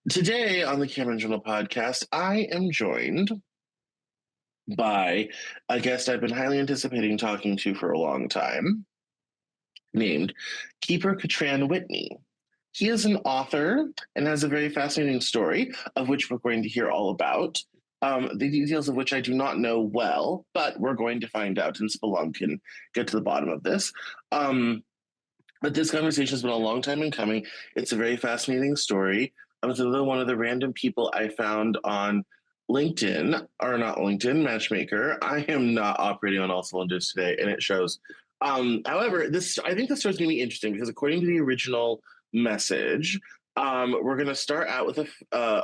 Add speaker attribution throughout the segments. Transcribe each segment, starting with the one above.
Speaker 1: Today on the Cameron Journal podcast, I am joined by a guest I've been highly anticipating talking to for a long time, named Keeper Catran-Whitney. He is an author and has a very fascinating story, of which we're going to hear all about. The details of which I do not know well, but we're going to find out and spelunk and get to the bottom of this. But this conversation has been a long time in coming. It's a very fascinating story. I was another one of the random people I found on LinkedIn, or not LinkedIn, Matchmaker. I am not operating on all cylinders today, and it shows. However, this I think this story is going to be interesting because according to the original message, we're going to start out with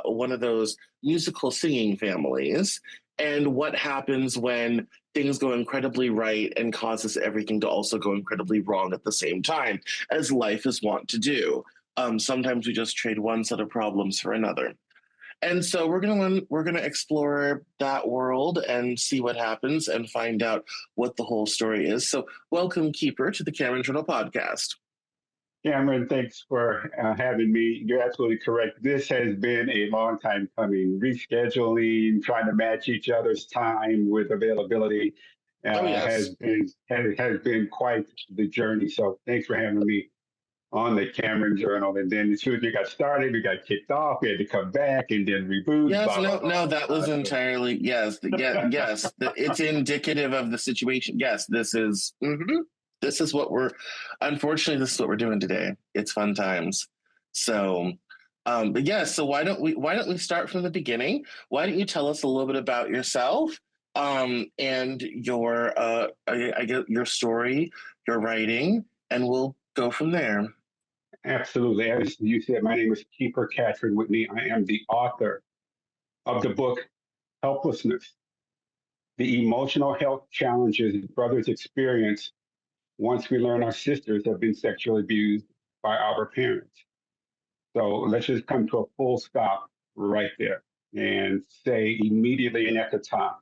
Speaker 1: one of those musical singing families, and what happens when things go incredibly right and causes everything to also go incredibly wrong at the same time, as life is wont to do. Sometimes we just trade one set of problems for another. And so we're gonna explore that world and see what happens and find out what the whole story is. So welcome, Keeper, to the Cameron Journal podcast.
Speaker 2: Cameron, thanks for having me. You're absolutely correct. This has been a long time coming. Rescheduling, trying to match each other's time with availability
Speaker 1: Oh
Speaker 2: has
Speaker 1: yes.
Speaker 2: been quite the journey. So thanks for having me on the Cameron Journal. And then as soon as we got started, we got kicked off. We had to come back and then reboot.
Speaker 1: Yes,
Speaker 2: Blah blah
Speaker 1: no,
Speaker 2: blah
Speaker 1: no, that
Speaker 2: blah
Speaker 1: was
Speaker 2: blah.
Speaker 1: entirely yes, yes. It's indicative of the situation. Yes, this is what we're. Unfortunately, this is what we're doing today. It's fun times. So, but yes. So why don't we start from the beginning? Why don't you tell us a little bit about yourself, and your I get your story, your writing, and we'll go from there.
Speaker 2: Absolutely. As you said, my name is Keeper Catran-Whitney. I am the author of the book Helplessness, the emotional health challenges brothers experience once we learn our sisters have been sexually abused by our parents. So let's just come to a full stop right there and say immediately and at the top,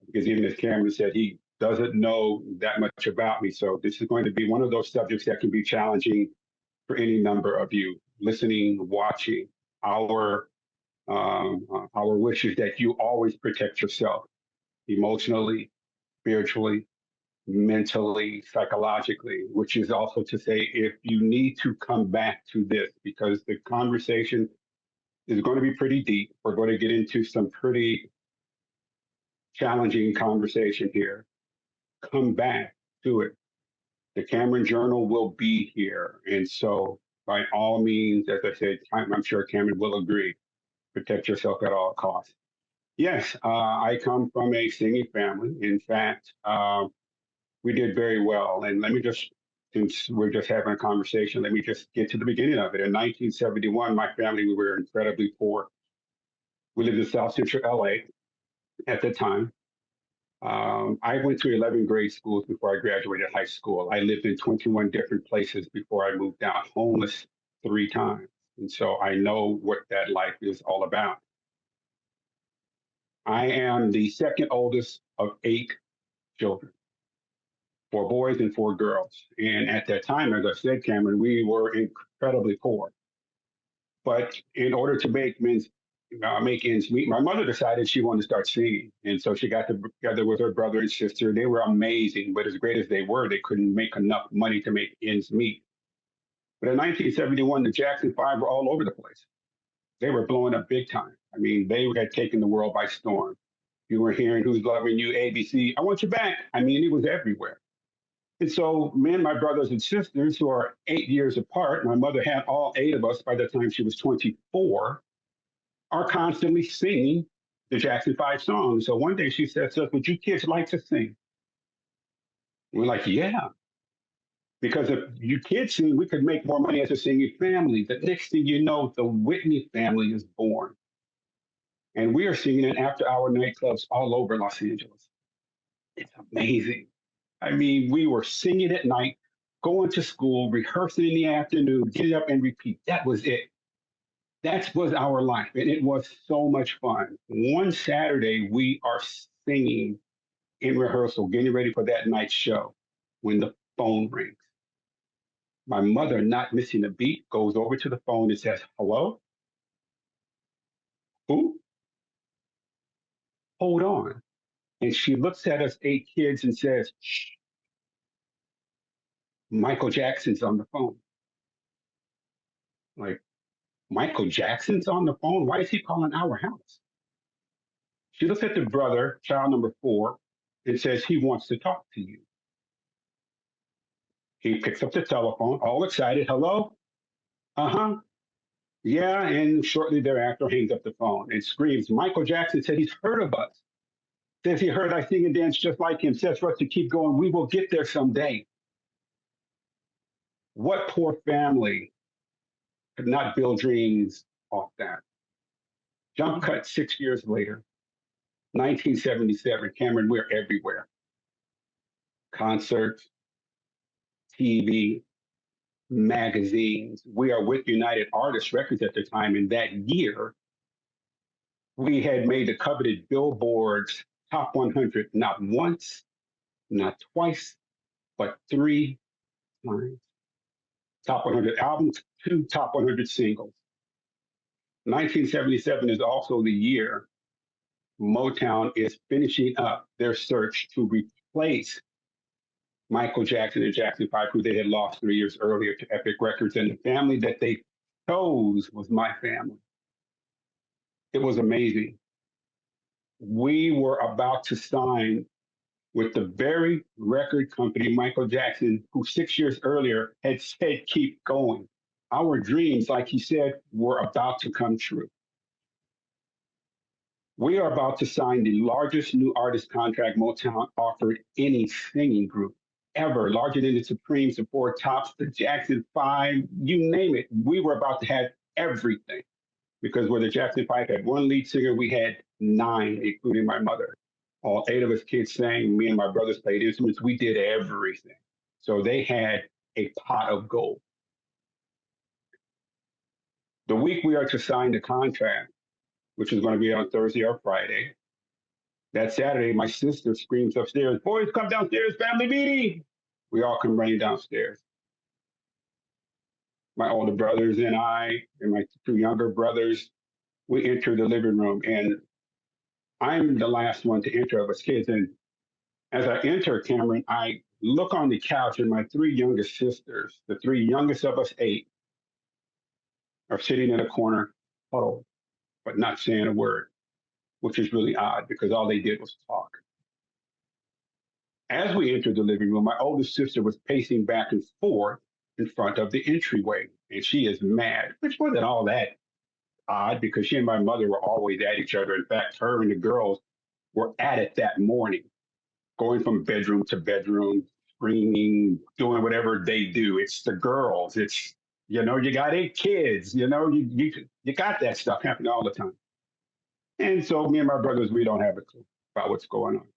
Speaker 2: because even as Cameron said, he doesn't know that much about me. So this is going to be one of those subjects that can be challenging for any number of you listening, watching. Our wish is that you always protect yourself emotionally, spiritually, mentally, psychologically, which is also to say, if you need to come back to this, because the conversation is going to be pretty deep. We're going to get into some pretty challenging conversation here. Come back to it. The Cameron Journal will be here. And so, by all means, as I said, I'm sure Cameron will agree, protect yourself at all costs. Yes, I come from a singing family. In fact, we did very well. And let me just, since we're just having a conversation, let me just get to the beginning of it. In 1971, my family, we were incredibly poor. We lived in South Central LA at the time. I went to 11 grade schools before I graduated high school. I lived in 21 different places before I moved out, homeless 3 times. And so I know what that life is all about. I am the second oldest of 8 children, 4 boys and 4 girls. And at that time, as I said, Cameron, we were incredibly poor. But in order to make ends meet, my mother decided she wanted to start singing, and so she got together with her brother and sister. They were amazing, but as great as they were, they couldn't make enough money to make ends meet. But in 1971, the Jackson Five were all over the place. They were blowing up big time. I mean, they had taken the world by storm. You were hearing "Who's Loving You," ABC, "I Want You Back." I mean, it was everywhere. And so, me and my brothers and sisters, who are 8 years apart, my mother had all 8 of us by the time she was 24, are constantly singing the Jackson Five songs. So one day she says to us, "Would you kids like to sing?" And we're like, "Yeah." Because if you kids sing, we could make more money as a singing family. The next thing you know, the Whitney family is born. And we are singing in after hour nightclubs all over Los Angeles. It's amazing. I mean, we were singing at night, going to school, rehearsing in the afternoon, get up and repeat. That was it. That was our life. And it was so much fun. One Saturday, we are singing in rehearsal, getting ready for that night's show when the phone rings. My mother, not missing a beat, goes over to the phone and says, "Hello?" Who? Hold on. And she looks at us 8 kids and says, Shh, Michael Jackson's on the phone. Like, Michael Jackson's on the phone? Why is he calling our house? She looks at the brother, child number 4, and says, he wants to talk to you. He picks up the telephone, all excited. Hello? Uh huh. Yeah. And shortly thereafter, hangs up the phone and screams, Michael Jackson said he's heard of us. Says he heard I sing and dance just like him. Says for us to keep going. We will get there someday. What poor family could not build dreams off that? Jump cut 6 years later, 1977. Cameron, we're everywhere. Concerts, TV, magazines. We are with United Artists Records at the time. And that year, we had made the coveted Billboard's Top 100 not once, not twice, but 3 times. Top 100 albums, 2 top 100 singles. 1977 is also the year Motown is finishing up their search to replace Michael Jackson and Jackson 5, who they had lost 3 years earlier to Epic Records. And the family that they chose was my family. It was amazing. We were about to sign with the very record company, Michael Jackson, who 6 years earlier had said, keep going. Our dreams, like he said, were about to come true. We are about to sign the largest new artist contract Motown offered any singing group ever, larger than the Supremes, the Four Tops, the Jackson 5, you name it. We were about to have everything because where the Jackson 5 had one lead singer, we had 9, including my mother. All 8 of us kids sang. Me and my brothers played instruments. We did everything. So they had a pot of gold. The week we are to sign the contract, which is going to be on Thursday or Friday, that Saturday, my sister screams upstairs, boys, come downstairs, family meeting. We all come running downstairs. My older brothers and I, and my 2 younger brothers, we enter the living room, and I'm the last one to enter of us kids. And as I enter, Cameron, I look on the couch, and my 3 youngest sisters, the 3 youngest of us 8, are sitting in a corner, huddled, but not saying a word, which is really odd because all they did was talk. As we entered the living room, my oldest sister was pacing back and forth in front of the entryway, and she is mad, which wasn't all that odd because she and my mother were always at each other. In fact, her and the girls were at it that morning, going from bedroom to bedroom, screaming, doing whatever they do. It's the girls. It's, you got 8 kids, you got that stuff happening all the time. And so me and my brothers, we don't have a clue about what's going on.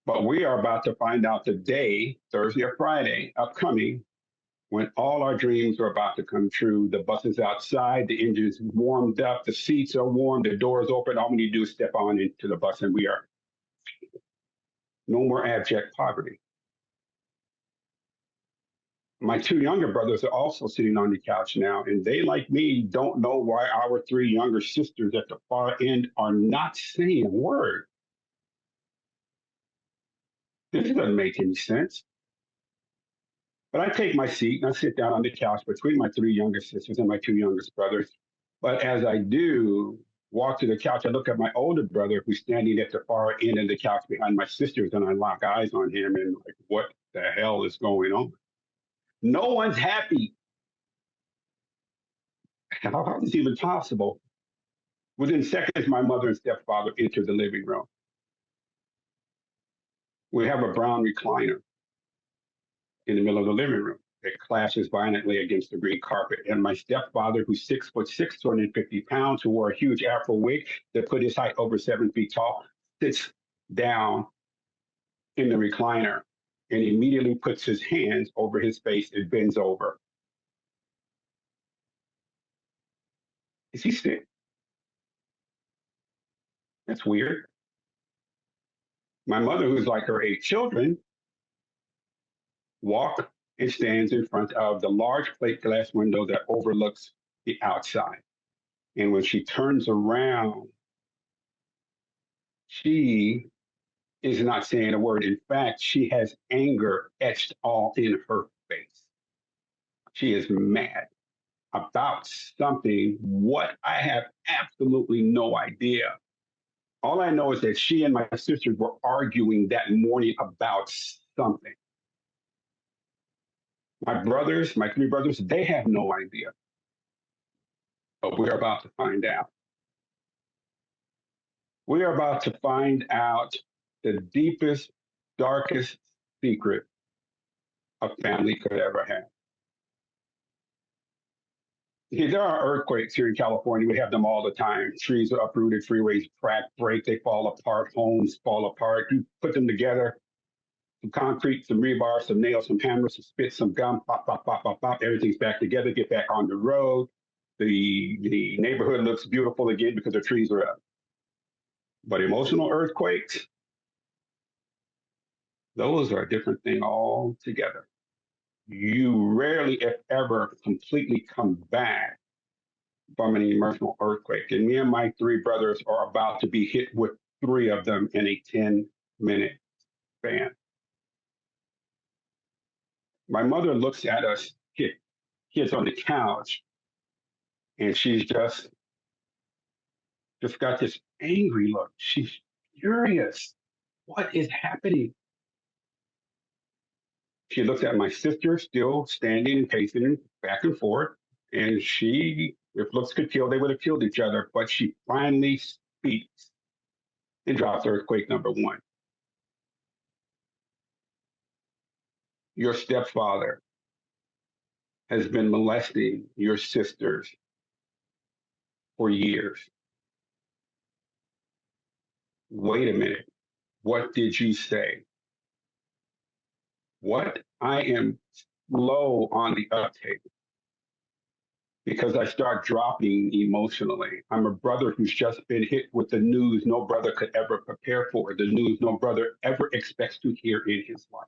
Speaker 2: But we are about to find out the day, Thursday or Friday, upcoming, when all our dreams are about to come true. The bus is outside, the engine is warmed up, the seats are warm, the doors open. All we need to do is step on into the bus, and we are no more abject poverty. My 2 younger brothers are also sitting on the couch now, and they, like me, don't know why our 3 younger sisters at the far end are not saying a word. This doesn't make any sense. But I take my seat and I sit down on the couch between my 3 youngest sisters and my 2 youngest brothers. But as I do walk to the couch, I look at my older brother who's standing at the far end of the couch behind my sisters, and I lock eyes on him and like, what the hell is going on? No one's happy. How is this even possible? Within seconds, my mother and stepfather enter the living room. We have a brown recliner in the middle of the living room. It clashes violently against the green carpet. And my stepfather, who's 6'6", 250 pounds, who wore a huge Afro wig that put his height over 7 feet tall, sits down in the recliner and immediately puts his hands over his face and bends over. Is he sick? That's weird. My mother, who's like her 8 children, walk and stands in front of the large plate glass window that overlooks the outside. And when she turns around, she is not saying a word. In fact, she has anger etched all in her face. She is mad about something. What? I have absolutely no idea. All I know is that she and my sisters were arguing that morning about something. My brothers, my three brothers, they have no idea, but we're about to find out. We are about to find out the deepest, darkest secret a family could ever have. See, there are earthquakes here in California. We have them all the time. Trees are uprooted, freeways crack, break, they fall apart, homes fall apart. You put them together, some concrete, some rebar, some nails, some hammers, some spit, some gum, pop, pop, pop, pop, pop. Everything's back together, get back on the road. The neighborhood looks beautiful again because the trees are up. But emotional earthquakes, those are a different thing altogether. You rarely, if ever, completely come back from an emotional earthquake. And me and my three brothers are about to be hit with three of them in a 10-minute span. My mother looks at us kids on the couch, and she's just got this angry look. She's furious. What is happening? She looks at my sister still standing and pacing back and forth. And she, if looks could kill, they would have killed each other. But she finally speaks and drops earthquake number one. Your stepfather has been molesting your sisters for years. Wait a minute. What did you say? What? I am slow on the uptake because I start dropping emotionally. I'm a brother who's just been hit with the news no brother could ever prepare for, the news no brother ever expects to hear in his life.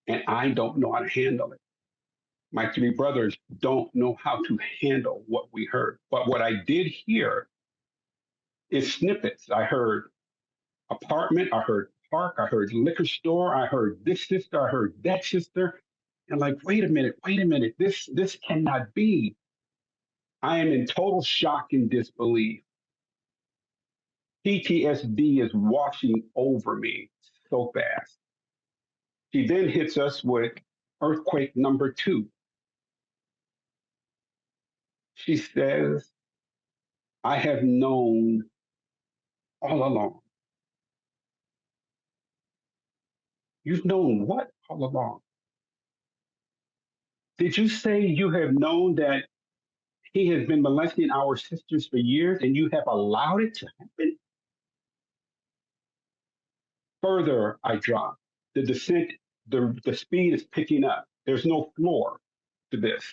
Speaker 2: And I don't know how to handle it. My three brothers don't know how to handle what we heard. But what I did hear is snippets. I heard apartment, I heard park, I heard liquor store, I heard this sister, I heard that sister. And like, wait a minute, this cannot be. I am in total shock and disbelief. PTSD is washing over me so fast. She then hits us with earthquake number two. She says, I have known all along. You've known what all along? Did you say you have known that he has been molesting our sisters for years and you have allowed it to happen? Further, I drop. The descent, the speed is picking up. There's no floor to this.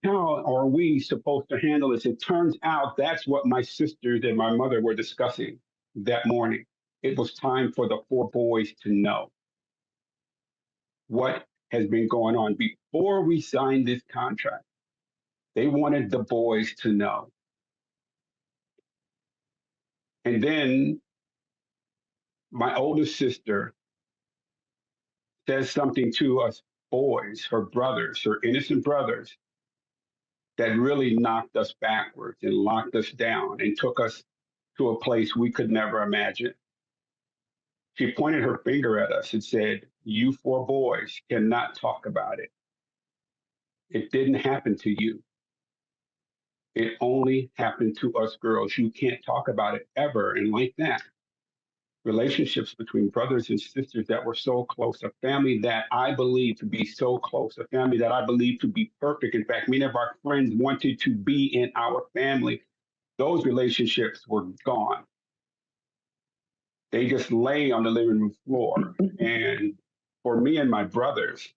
Speaker 2: How are we supposed to handle this? It turns out that's what my sisters and my mother were discussing that morning. It was time for the four boys to know what has been going on before we signed this contract. They wanted the boys to know. And then my oldest sister says something to us boys, her brothers, her innocent brothers, that really knocked us backwards and locked us down and took us to a place we could never imagine. She pointed her finger at us and said, you four boys cannot talk about it. It didn't happen to you. It only happened to us girls. You can't talk about it ever. And like that, relationships between brothers and sisters that were so close, a family that I believe to be so close, a family that I believe to be perfect. In fact, many of our friends wanted to be in our family. Those relationships were gone. They just lay on the living room floor. And for me and my brothers,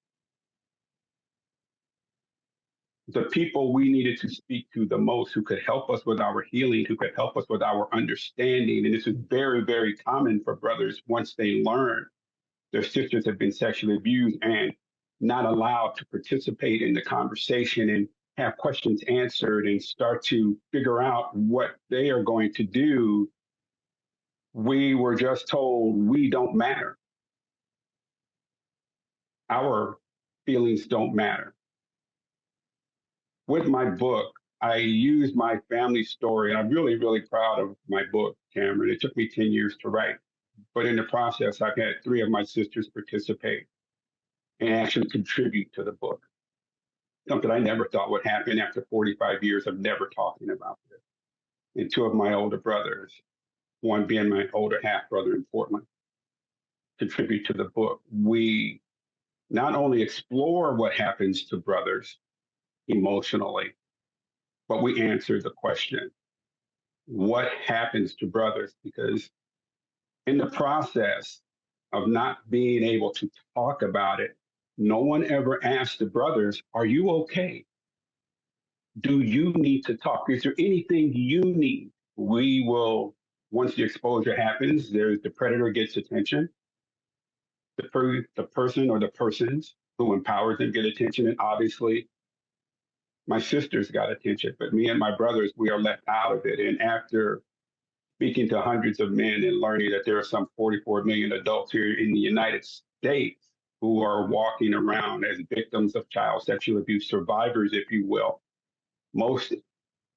Speaker 2: the people we needed to speak to the most, who could help us with our healing, who could help us with our understanding. And this is very, very common for brothers once they learn their sisters have been sexually abused and not allowed to participate in the conversation and have questions answered and start to figure out what they are going to do. We were just told we don't matter. Our feelings don't matter. With my book, I used my family story, and I'm really, really proud of my book, Cameron. It took me 10 years to write, but in the process, I've had three of my sisters participate and actually contribute to the book. Something I never thought would happen after 45 years of never talking about this. And two of my older brothers, one being my older half brother in Portland, contribute to the book. We not only explore what happens to brothers emotionally, but we answer the question, what happens to brothers? Because in the process of not being able to talk about it, no one ever asked the brothers, are you okay? Do you need to talk? Is there anything you need? We will, once the exposure happens, there's the predator gets attention. The person or the persons who empowers them get attention. And obviously, my sisters got attention, but me and my brothers, we are left out of it. And after speaking to hundreds of men and learning that there are some 44 million adults here in the United States who are walking around as victims of child sexual abuse, survivors, if you will, most,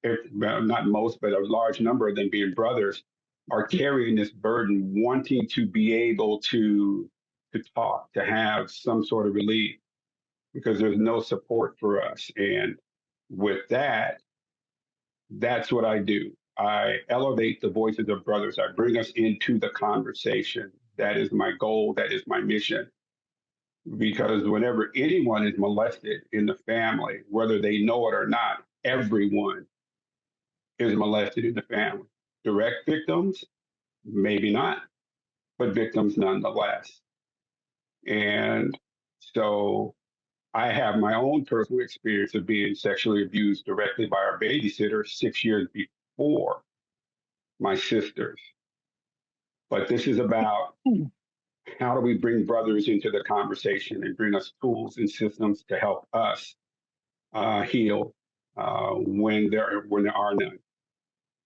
Speaker 2: if well, not most, but a large number of them being brothers, are carrying this burden, wanting to be able to talk, to have some sort of relief, because there's no support for us. And with that, that's what I do. I elevate the voices of brothers. I bring us into the conversation. That is my goal. That is my mission. Because whenever anyone is molested in the family, whether they know it or not, everyone is molested in the family. Direct victims, maybe not, but victims nonetheless. And so I have my own personal experience of being sexually abused directly by our babysitter 6 years before my sisters. But this is about how do we bring brothers into the conversation and bring us tools and systems to help us heal when there are none.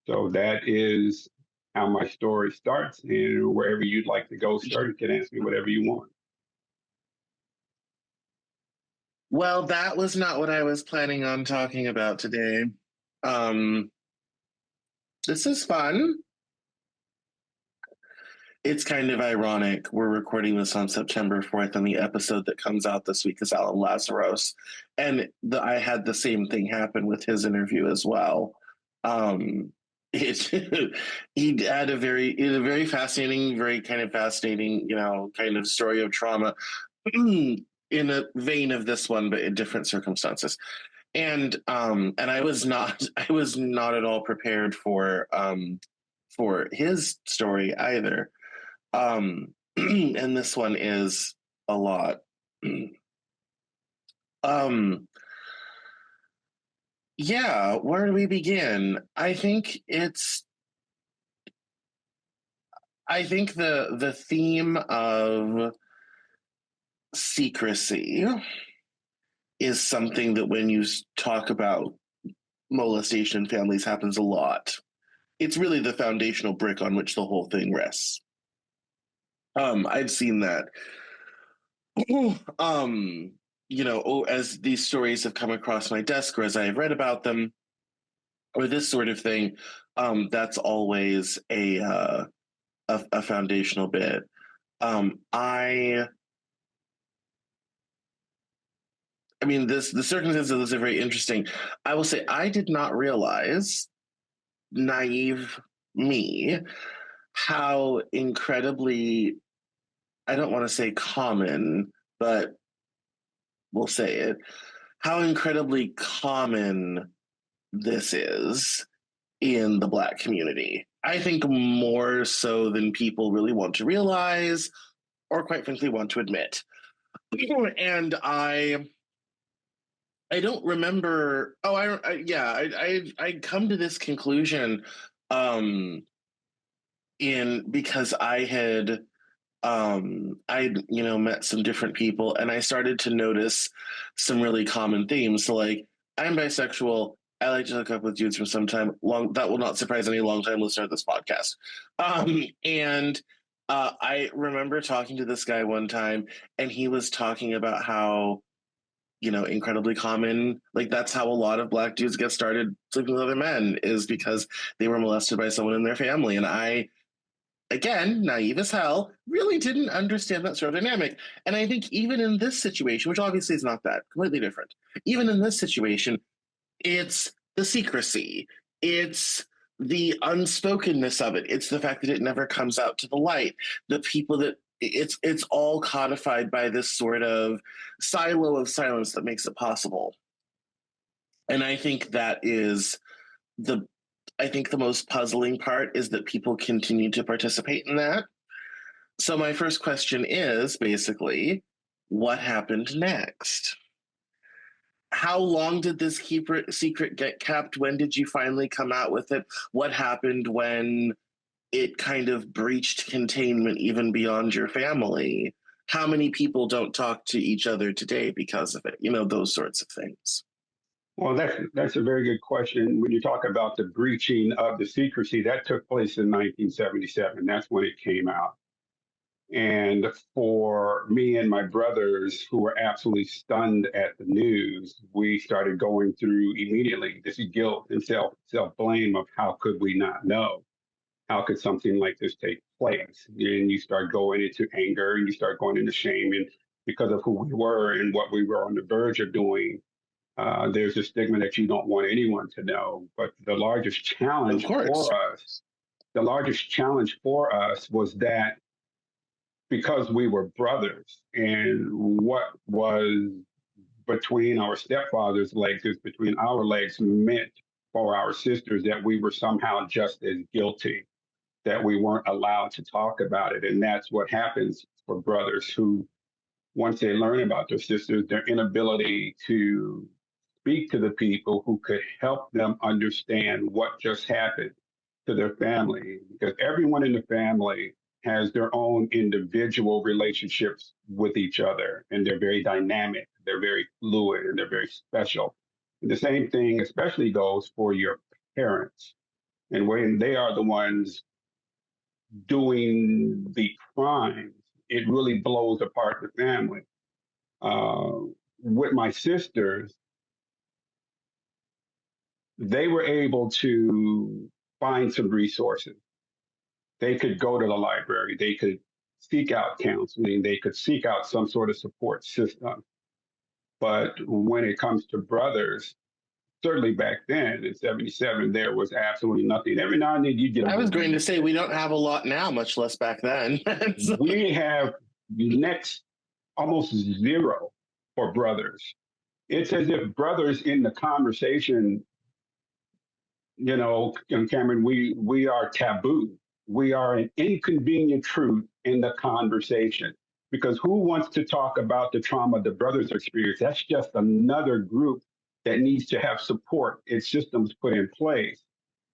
Speaker 2: So that is how my story starts. And wherever you'd like to go, sir, you can ask me whatever you want.
Speaker 1: Well, that was not what I was planning on talking about today. Um, this is fun. It's kind of ironic. We're recording this on September 4th, and the episode that comes out this week is Alan Lazaros. And I had the same thing happen with his interview as well. It he had a very fascinating, very kind of fascinating, kind of story of trauma in a vein of this one, but in different circumstances. And I was not at all prepared for his story either. And this one is a lot. Yeah, where do we begin? I think the theme of secrecy is something that when you talk about molestation in families happens a lot. It's really the foundational brick on which the whole thing rests. I've seen that. As these stories have come across my desk or as I have read about them, or this sort of thing, that's always a foundational bit. I mean, the circumstances of this are very interesting. I will say I did not realize, naive me, how incredibly, I don't want to say common, but we'll say it, how incredibly common this is in the Black community. I think more so than people really want to realize or quite frankly want to admit. And I don't remember. Oh, I come to this conclusion, in because I had I met some different people, and I started to notice some really common themes. So like, I'm bisexual. I like to hook up with dudes from some time long. That will not surprise any long-time listener of this podcast. And I remember talking to this guy one time, and he was talking about how incredibly common. Like that's how a lot of black dudes get started sleeping with other men is because they were molested by someone in their family. And I, again, naive as hell, really didn't understand that sort of dynamic. And I think even in this situation, which obviously is not that completely different, even in this situation, it's the secrecy, it's the unspokenness of it, it's the fact that it never comes out to the light, the people that it's all codified by this sort of silo of silence that makes it possible. And I think that is the I think the most puzzling part is that people continue to participate in that. So my first question is basically, what happened next? How long did this secret get kept? When did you finally come out with it? What happened when it kind of breached containment even beyond your family? How many people don't talk to each other today because of it? Those sorts of things.
Speaker 2: Well, that's a very good question. When you talk about the breaching of the secrecy, that took place in 1977. That's when it came out. And for me and my brothers who were absolutely stunned at the news, we started going through immediately this guilt and self blame of how could we not know? How could something like this take place? And you start going into anger and you start going into shame. And because of who we were and what we were on the verge of doing, there's a stigma that you don't want anyone to know. But
Speaker 1: Of course.
Speaker 2: the largest challenge for us was that because we were brothers and what was between our stepfather's legs is between our legs meant for our sisters that we were somehow just as guilty, that we weren't allowed to talk about it. And that's what happens for brothers who, once they learn about their sisters, their inability to speak to the people who could help them understand what just happened to their family, because everyone in the family has their own individual relationships with each other, and they're very dynamic, they're very fluid, and they're very special. And the same thing especially goes for your parents. And when they are the ones doing the crimes, it really blows apart the family. Uh, with my sisters, they were able to find some resources. They could go to the library, they could seek out counseling, they could seek out some sort of support system. But when it comes to brothers, certainly back then in 77, there was absolutely nothing. Every now and then you get a
Speaker 1: I was going to
Speaker 2: bereavement.
Speaker 1: say we don't have a lot now, much less back then. So,
Speaker 2: We have next almost zero for brothers. It's as if brothers in the conversation, Cameron, we are taboo. We are an inconvenient truth in the conversation because who wants to talk about the trauma the brothers experience? That's just another group that needs to have support and systems put in place.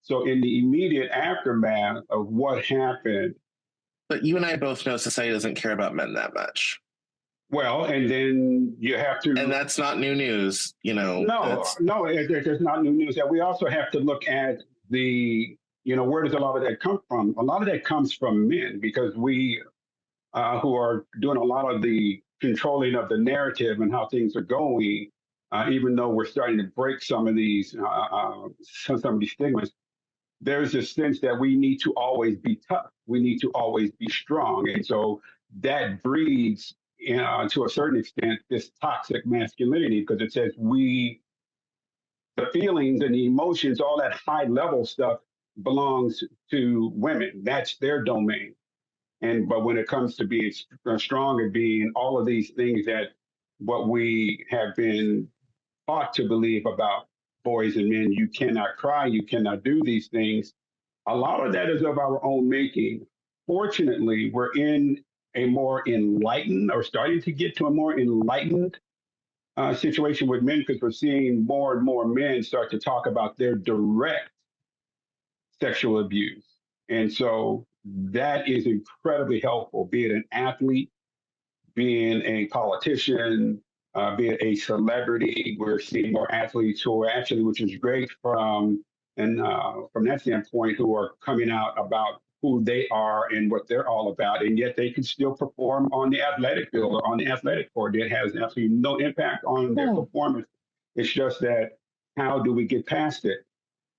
Speaker 2: So in the immediate aftermath of what happened,
Speaker 1: but you and I both know society doesn't care about men that much.
Speaker 2: well, and then you have
Speaker 1: And
Speaker 2: to
Speaker 1: that's not new news.
Speaker 2: no,
Speaker 1: That's
Speaker 2: no, there's not new news. That we also have to look at where does a lot of that come from? A lot of that comes from men because we, who are doing a lot of the controlling of the narrative and how things are going, even though we're starting to break some of these stigmas, there's a sense that we need to always be tough. We need to always be strong. And so that breeds, to a certain extent, this toxic masculinity because it says the feelings and the emotions, all that high level stuff belongs to women. That's their domain. But when it comes to being strong and being all of these things that what we have been taught to believe about boys and men, you cannot cry, you cannot do these things. A lot of that is of our own making. Fortunately, we're in a more enlightened or starting to get to a more enlightened situation with men because we're seeing more and more men start to talk about their direct sexual abuse. And so that is incredibly helpful, be it an athlete, being a politician, being a celebrity. We're seeing more athletes who are actually, which is great from that standpoint, who are coming out about who they are and what they're all about, and yet they can still perform on the athletic field or on the athletic court. It has absolutely no impact on their
Speaker 1: Oh.
Speaker 2: performance. It's just that how do we get past it?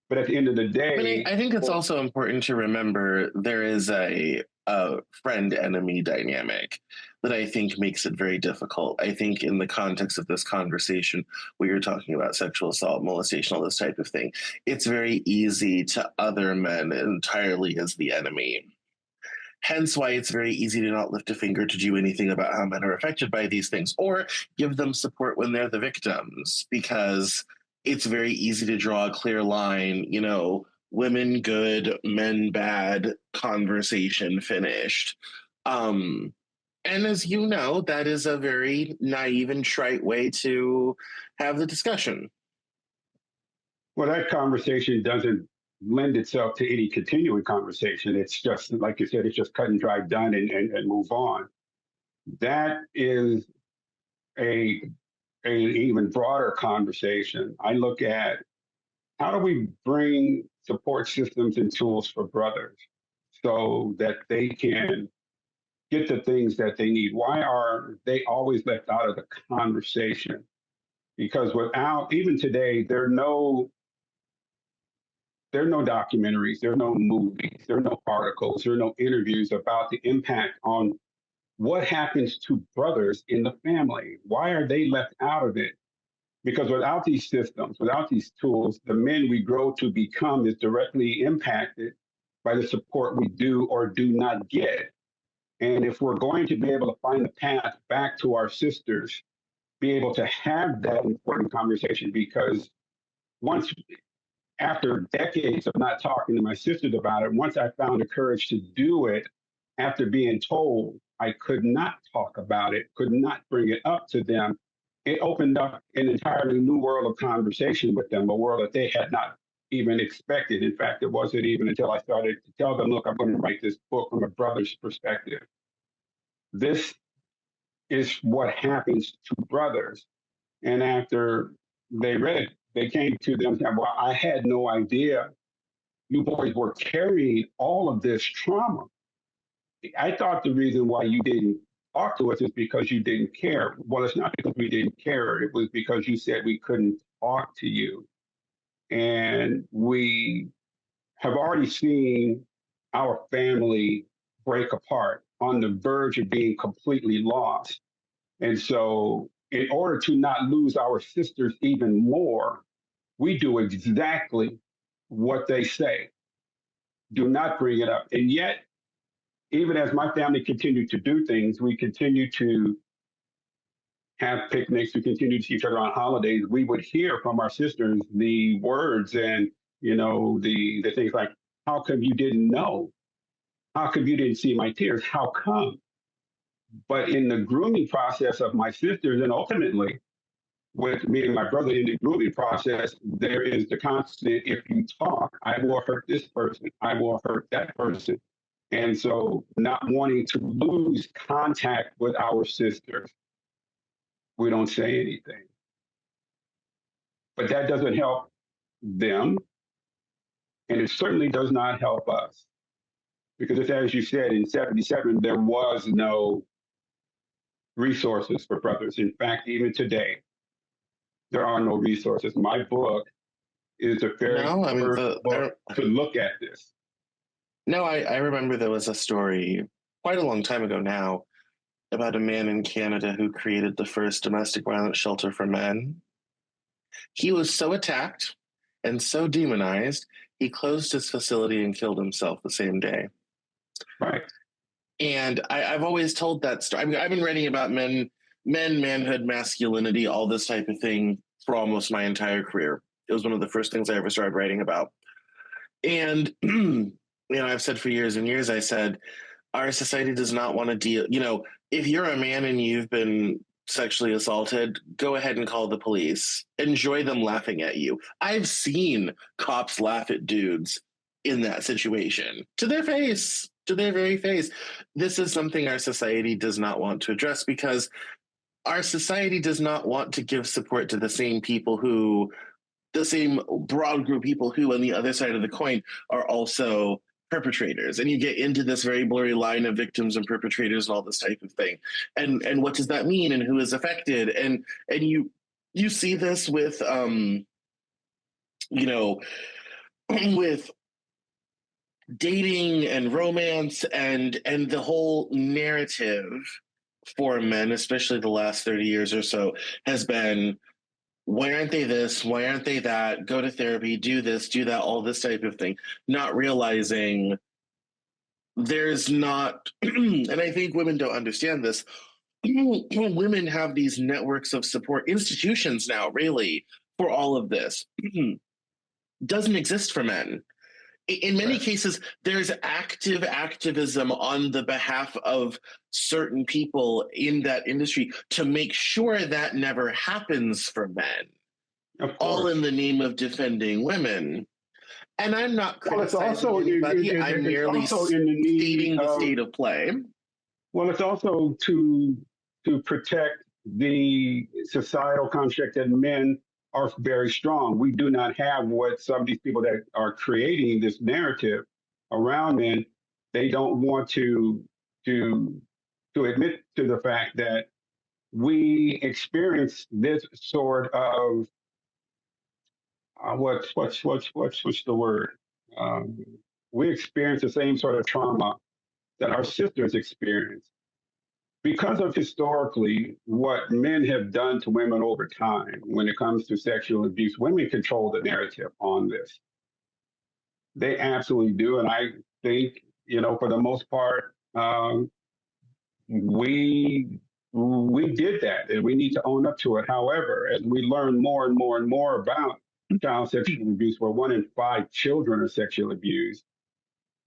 Speaker 2: But at the end of the
Speaker 1: I mean,
Speaker 2: day,
Speaker 1: I think it's also important to remember there is a friend enemy dynamic that I think makes it very difficult. I think in the context of this conversation, where you're talking about sexual assault, molestation, all this type of thing, it's very easy to other men entirely as the enemy. Hence why it's very easy to not lift a finger to do anything about how men are affected by these things or give them support when they're the victims, because it's very easy to draw a clear line, women good, men bad, conversation finished. Um, and as you know, that is a very naive and trite way to have the discussion.
Speaker 2: well, that conversation doesn't lend itself to any continuing conversation. It's just, like you said, it's just cut and dry, done, and move on. That is a an even broader conversation. I look at how do we bring support systems and tools for brothers so that they can get the things that they need. Why are they always left out of the conversation? Because without, even today, there are no documentaries, there are no movies, there are no articles, there are no interviews about the impact on what happens to brothers in the family. Why are they left out of it? Because without these systems, without these tools, the men we grow to become is directly impacted by the support we do or do not get. And if we're going to be able to find the path back to our sisters, be able to have that important conversation, because once, after decades of not talking to my sisters about it, once I found the courage to do it, after being told I could not talk about it, could not bring it up to them, it opened up an entirely new world of conversation with them, a world that they had not even expected. In fact, it wasn't even until I started to tell them, look, I'm going to write this book from a brother's perspective. This is what happens to brothers. And after they read it, they came to them saying, well, I had no idea you boys were carrying all of this trauma. I thought the reason why you didn't talk to us is because you didn't care. Well, it's not because we didn't care. It was because you said we couldn't talk to you. And we have already seen our family break apart on the verge of being completely lost. And so, in order to not lose our sisters even more, we do exactly what they say. Do not bring it up. And yet, even as my family continued to do things, we continued to have picnics, we continued to see each other on holidays. We would hear from our sisters the words and, the things like, how come you didn't know? How come you didn't see my tears? How come? But in the grooming process of my sisters, and ultimately with me and my brother in the grooming process, there is the constant, if you talk, I will hurt this person, I will hurt that person. And so, not wanting to lose contact with our sisters, we don't say anything. But that doesn't help them, and it certainly does not help us. Because, as you said, in 77, there was no resources for brothers. In fact, even today, there are no resources. My book is the very
Speaker 1: No, I mean,
Speaker 2: first book to look at this.
Speaker 1: no, I remember there was a story quite a long time ago now about a man in Canada who created the first domestic violence shelter for men. He was so attacked and so demonized, he closed his facility and killed himself the same day.
Speaker 2: Right.
Speaker 1: And I've always told that story. I've been writing about manhood, masculinity, all this type of thing for almost my entire career. It was one of the first things I ever started writing about. And, I've said for years and years, I said, our society does not want to deal, if you're a man and you've been sexually assaulted, go ahead and call the police. Enjoy them laughing at you. I've seen cops laugh at dudes in that situation to their face. to their very face. This is something our society does not want to address because our society does not want to give support to the same people who, the same broad group of people who, on the other side of the coin, are also perpetrators. And you get into this very blurry line of victims and perpetrators and all this type of thing. And what does that mean and who is affected? And you see this with you know, with dating and romance and the whole narrative for men, especially the last 30 years or so, has been, why aren't they this? Why aren't they that? Go to therapy, do this, do that, all this type of thing, not realizing there's not, and I think women don't understand this. Women have these networks of support institutions now, really, for all of this. Doesn't exist for men. In many
Speaker 2: Right.
Speaker 1: cases, there's active activism on the behalf of certain people in that industry to make sure that never happens for men,
Speaker 2: Of
Speaker 1: all in
Speaker 2: course.
Speaker 1: the name of defending women. And I'm not
Speaker 2: Well, it's
Speaker 1: criticizing
Speaker 2: also
Speaker 1: anybody. I'm
Speaker 2: it's
Speaker 1: merely
Speaker 2: also in the need
Speaker 1: stating the
Speaker 2: of,
Speaker 1: state of play.
Speaker 2: well, it's also to protect the societal construct that men are very strong. We do not have what some of these people that are creating this narrative around men. They don't want to to admit to the fact that we experience this sort of what's the word? Um, we experience the same sort of trauma that our sisters experience because of historically what men have done to women over time when it comes to sexual abuse. Women control the narrative on this. They absolutely do, and I think for the most part, we we did that, and we need to own up to it. However, as we learn more and more and more about child sexual abuse, where 1 in 5 children are sexually abused,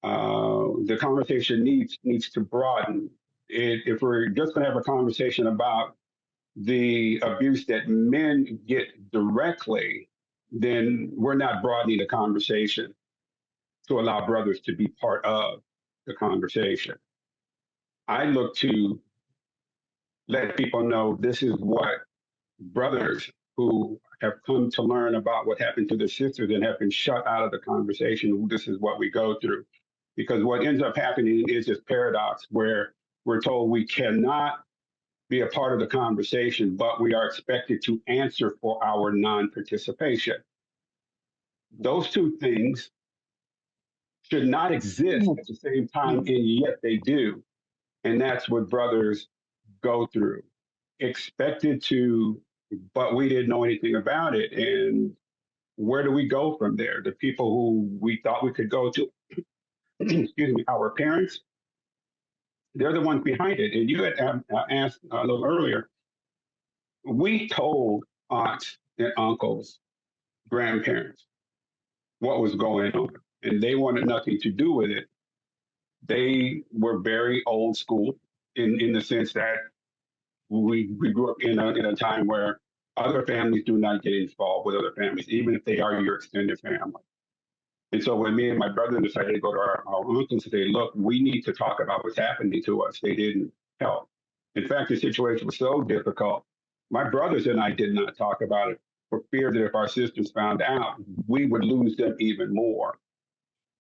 Speaker 2: the conversation needs to broaden. If we're just going to have a conversation about the abuse that men get directly, then we're not broadening the conversation to allow brothers to be part of the conversation. I look to let people know this is what brothers who have come to learn about what happened to their sisters and have been shut out of the conversation, this is what we go through. Because what ends up happening is this paradox where we're told we cannot be a part of the conversation, but we are expected to answer for our non participation. Those two things should not exist at the same time, and yet they do. And that's what brothers go through. Expected to, but we didn't know anything about it. And where do we go from there? The people who we thought we could go to, excuse me, our parents, they're the ones behind it. And you had asked a little earlier, we told aunts and uncles, grandparents, what was going on, and they wanted nothing to do with it. They were very old school in the sense that we grew up in a time where other families do not get involved with other families, even if they are your extended family. And so when me and my brother decided to go to our uncles and say, look, we need to talk about what's happening to us, they didn't help. In fact, the situation was so difficult. My brothers and I did not talk about it for fear that if our sisters found out, we would lose them even more.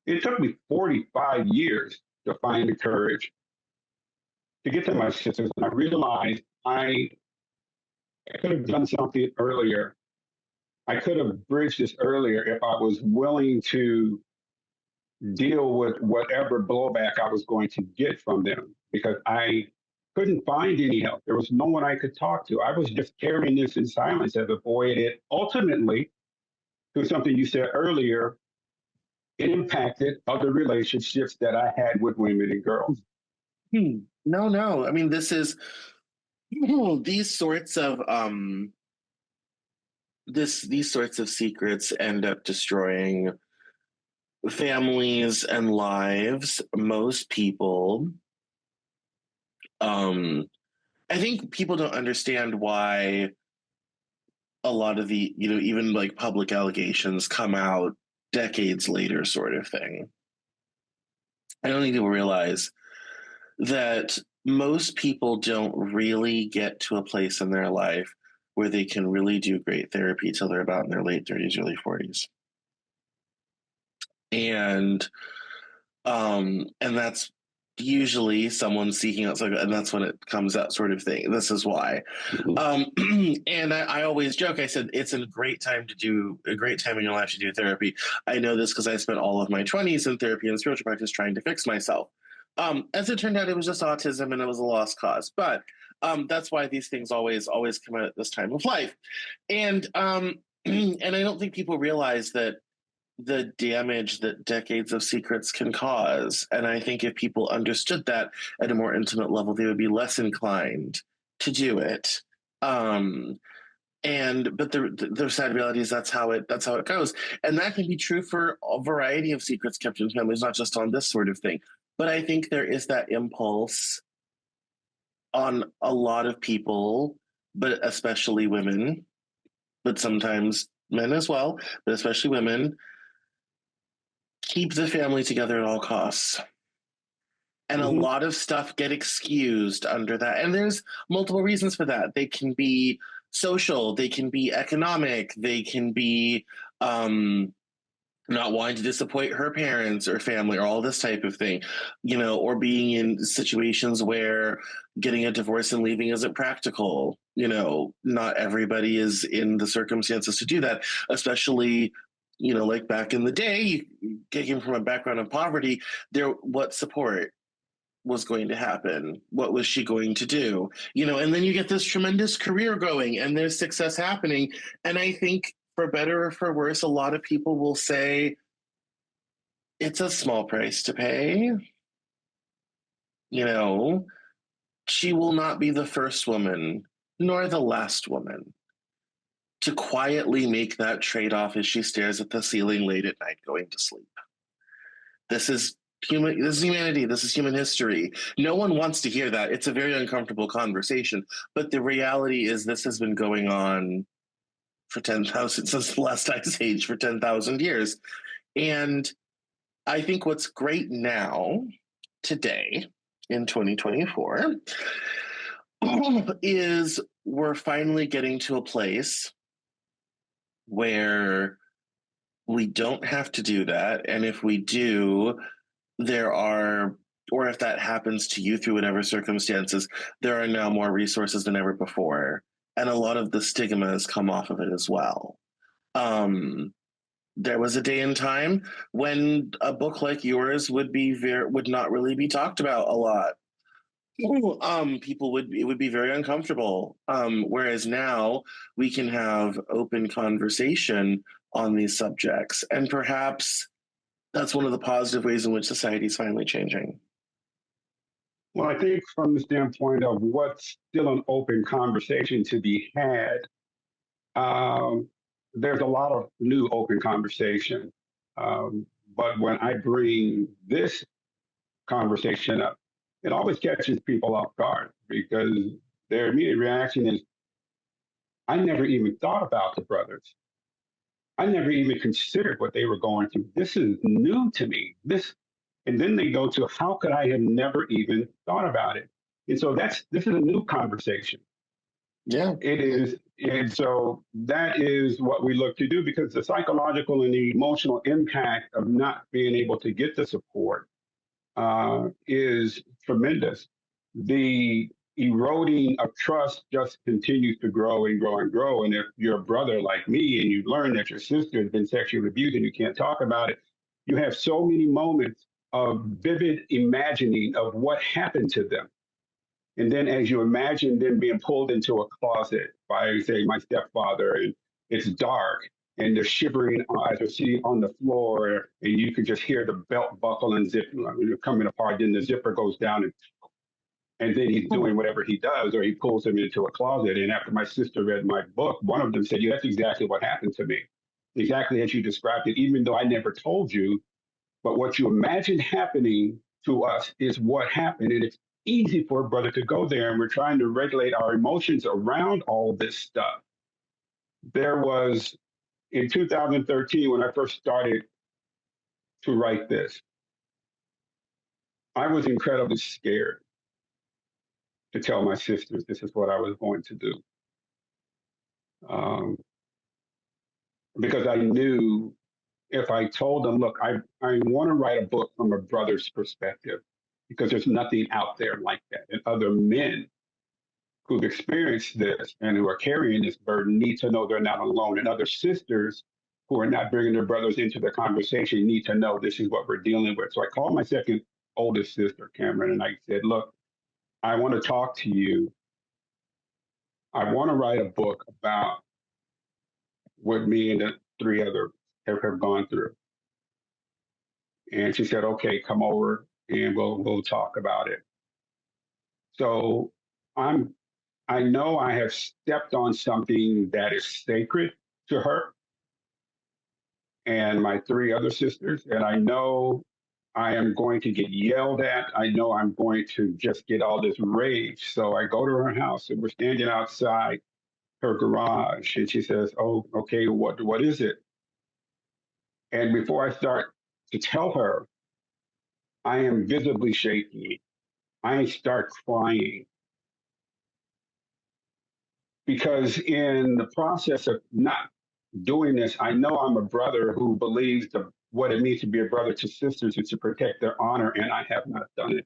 Speaker 2: It took me 45 years to find the courage to get to my sisters. And I realized I could have done something earlier. I could have bridged this earlier if I was willing to deal with whatever blowback I was going to get from them because I couldn't find any help. There was no one I could talk to. I was just carrying this in silence as a boy. And it ultimately, through something you said earlier, it impacted other relationships that I had with women and girls.
Speaker 1: No. I mean, this is these sorts of these sorts of secrets end up destroying families and lives. Most people, um, I think people don't understand why a lot of the, even like public allegations come out decades later, sort of thing. I don't think people realize that most people don't really get to a place in their life where they can really do great therapy till they're about in their late 30s, early 40s. And that's usually someone seeking out, and that's when it comes out, sort of thing. This is why.
Speaker 2: Mhm.
Speaker 1: um and I always joke, I said it's a great time in your life to do therapy. I know this because I spent all of my 20s in therapy and spiritual practice trying to fix myself. As it turned out, it was just autism and it was a lost cause, but that's why these things always come out at this time of life. And and I don't think people realize that the damage that decades of secrets can cause. And I think if people understood that at a more intimate level, they would be less inclined to do it. Um, and but the sad reality is that's how it goes, and that can be true for a variety of secrets kept in families, not just on this sort of thing. But I think there is that impulse on a lot of people, but especially women, but sometimes men as well, but especially women, keep the family together at all costs. And a
Speaker 2: Mhm.
Speaker 1: lot of stuff get excused under that. And there's multiple reasons for that. They can be social, they can be economic, they can be um, not wanting to disappoint her parents or family or all this type of thing, or being in situations where getting a divorce and leaving isn't practical. Not everybody is in the circumstances to do that, especially, like back in the day, getting from a background of poverty, what support was going to happen? What was she going to do? And then you get this tremendous career going and there's success happening. And I think, for better or for worse, a lot of people will say it's a small price to pay. You know, she will not be the first woman nor the last woman to quietly make that trade off as she stares at the ceiling late at night going to sleep. This is this is humanity, this is human history. No one wants to hear that. It's a very uncomfortable conversation, but the reality is this has been going on for 10,000 since the last ice age, for 10,000 years. And I think what's great now, today, in 2024, is we're finally getting to a place where we don't have to do that. And if we do, there are, or if that happens to you through whatever circumstances, there are now more resources than ever before. And a lot of the stigma has come off of it as well. Um, there was a day and time when a book like yours would not really be talked about a lot. People it would be very uncomfortable. Whereas now we can have open conversation on these subjects, and perhaps that's one of the positive ways in which society is finally changing.
Speaker 2: Well, I think from the standpoint of what's still an open conversation to be had, um, there's a lot of new open conversation. Um, but when I bring this conversation up, it always catches people off guard because their immediate reaction is, I never even thought about the brothers. I never even considered what they were going through. This is new to me. And then they go to, how could I have never even thought about it? And so this is a new conversation.
Speaker 1: Yeah.
Speaker 2: It is, and so that is what we look to do because the psychological and the emotional impact of not being able to get the support is tremendous. The eroding of trust just continues to grow and grow and grow. And if you're a brother like me and you learn that your sister has been sexually abused and you can't talk about it, you have so many moments of vivid imagining of what happened to them. And then as you imagine them being pulled into a closet by, say, my stepfather, and it's dark and they're shivering as they're sitting on the floor, and you can just hear the belt buckle and zip coming apart. Then the zipper goes down, and then he's doing whatever he does, or he pulls him into a closet. And after my sister read my book, one of them said, "Yeah, that's exactly what happened to me, exactly as you described it, even though I never told you. But what you imagine happening to us is what happened. And it's easy for a brother to go there, and we're trying to regulate our emotions around all this stuff. There was in 2013 when I first started to write this, I was incredibly scared to tell my sisters this is what I was going to do. Um, because I knew if I told them, look, I want to write a book from a brother's perspective because there's nothing out there like that. And other men who've experienced this and who are carrying this burden need to know they're not alone. And other sisters who are not bringing their brothers into the conversation need to know this is what we're dealing with. So I called my second oldest sister, Cameron, and I said, look, I want to talk to you. I want to write a book about what me and the three other have gone through. And she said, okay, come over and we'll talk about it. So I'm I know I have stepped on something that is sacred to her and my three other sisters. And I know I am going to get yelled at. I know I'm going to just get all this rage. So I go to her house and we're standing outside her garage and she says, oh, okay, what is it? And before I start to tell her, I am visibly shaking. I start crying because in the process of not doing this, I know I'm a brother who believes what it means to be a brother to sisters is to protect their honor, and I have not done it.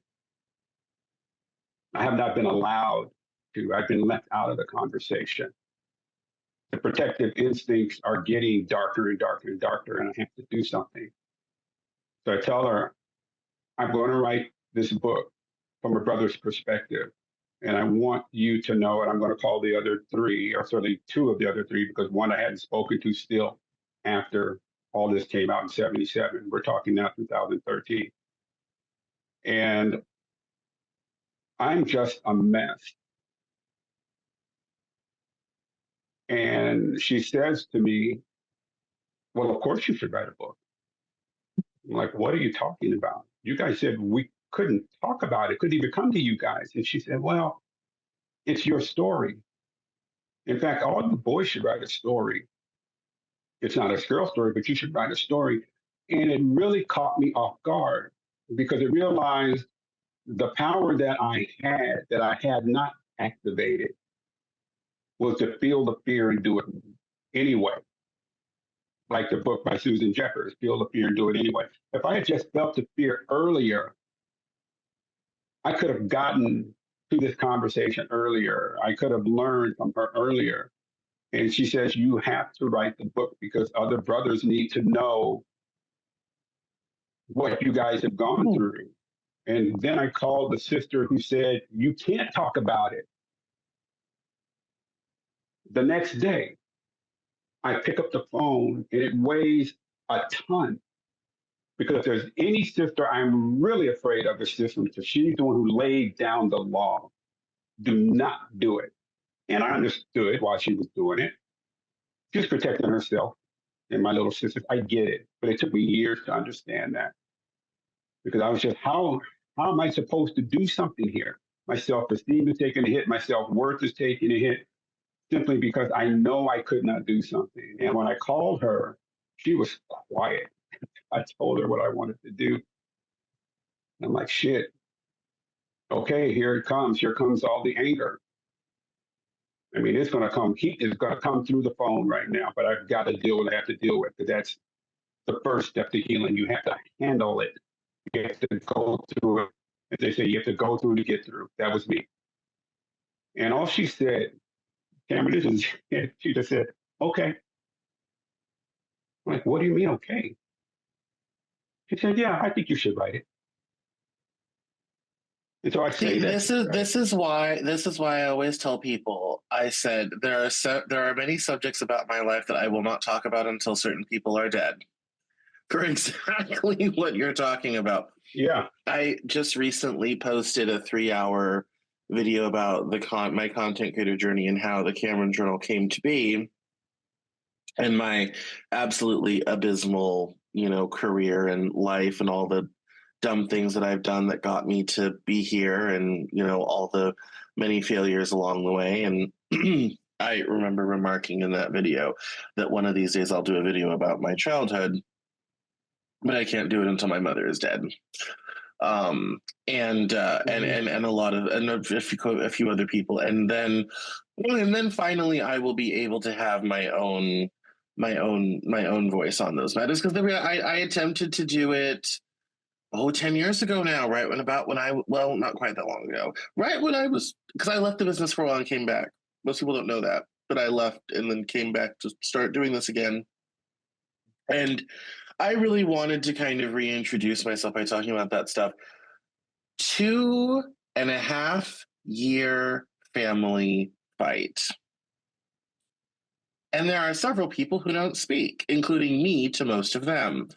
Speaker 2: I have not been allowed to. I've been left out of the conversation. The protective instincts are getting darker and darker and darker, and I have to do something. So I tell her, I'm going to write this book from a brother's perspective. And I want you to know, and I'm going to call the other three, or certainly two of the other three, because one I hadn't spoken to still after all this came out in 77. We're talking now 2013. And I'm just a mess. And she says to me, well, of course you should write a book. I'm like, what are you talking about? You guys said we couldn't talk about it, couldn't even come to you guys. And she said, well, it's your story. In fact, all the boys should write a story. It's not a girl story, but you should write a story. And it really caught me off guard because it realized the power that I had not activated was to feel the fear and do it anyway. Like the book by Susan Jeffers, Feel the Fear and Do It Anyway. If I had just felt the fear earlier, I could have gotten to this conversation earlier. I could have learned from her earlier. And she says, you have to write the book because other brothers need to know what you guys have gone through. And then I called the sister who said, you can't talk about it. The next day, I pick up the phone and it weighs a ton because if there's any sister I'm really afraid of, is this one, because she's the one who laid down the law. Do not do it. And I understood why she was doing it. She's protecting herself and my little sisters. I get it. But it took me years to understand that because I was just, how am I supposed to do something here? My self-esteem is taking a hit. My self-worth is taking a hit simply because I know I could not do something. And when I called her, she was quiet. I told her what I wanted to do. I'm like, shit. Okay, here it comes. Here comes all the anger. I mean, it's going to come. Heat is going to come through the phone right now, but I've got to deal with what I have to deal with because that's the first step to healing. You have to handle it. You have to go through it. As they say, you have to go through to get through. That was me. And all she said, Cameron, this is, she just said, okay. I'm like, what do you mean, okay? She said, yeah, I think you should write it. And so I say
Speaker 1: See,
Speaker 2: that.
Speaker 1: this is why I always tell people. I said there are many subjects about my life that I will not talk about until certain people are dead. For exactly what you're talking about.
Speaker 2: Yeah.
Speaker 1: I just recently posted a 3-hour video about my content creator journey and how the Cameron Journal came to be, and my absolutely abysmal, career and life and all the dumb things that I've done that got me to be here, and all the many failures along the way. And I remember remarking in that video that one of these days I'll do a video about my childhood, but I can't do it until my mother is dead. um, and a lot of and a few other people, and then finally I will be able to have my own voice on those matters, because I attempted to do it 10 years ago now, right when I, well, not quite that long ago, right when I was, because I left the business for a while and came back. Most people don't know that, but I left and then came back to start doing this again. And I really wanted to kind of reintroduce myself by talking about that stuff. 2.5 year family fight. And there are several people who don't speak, including me to most of them.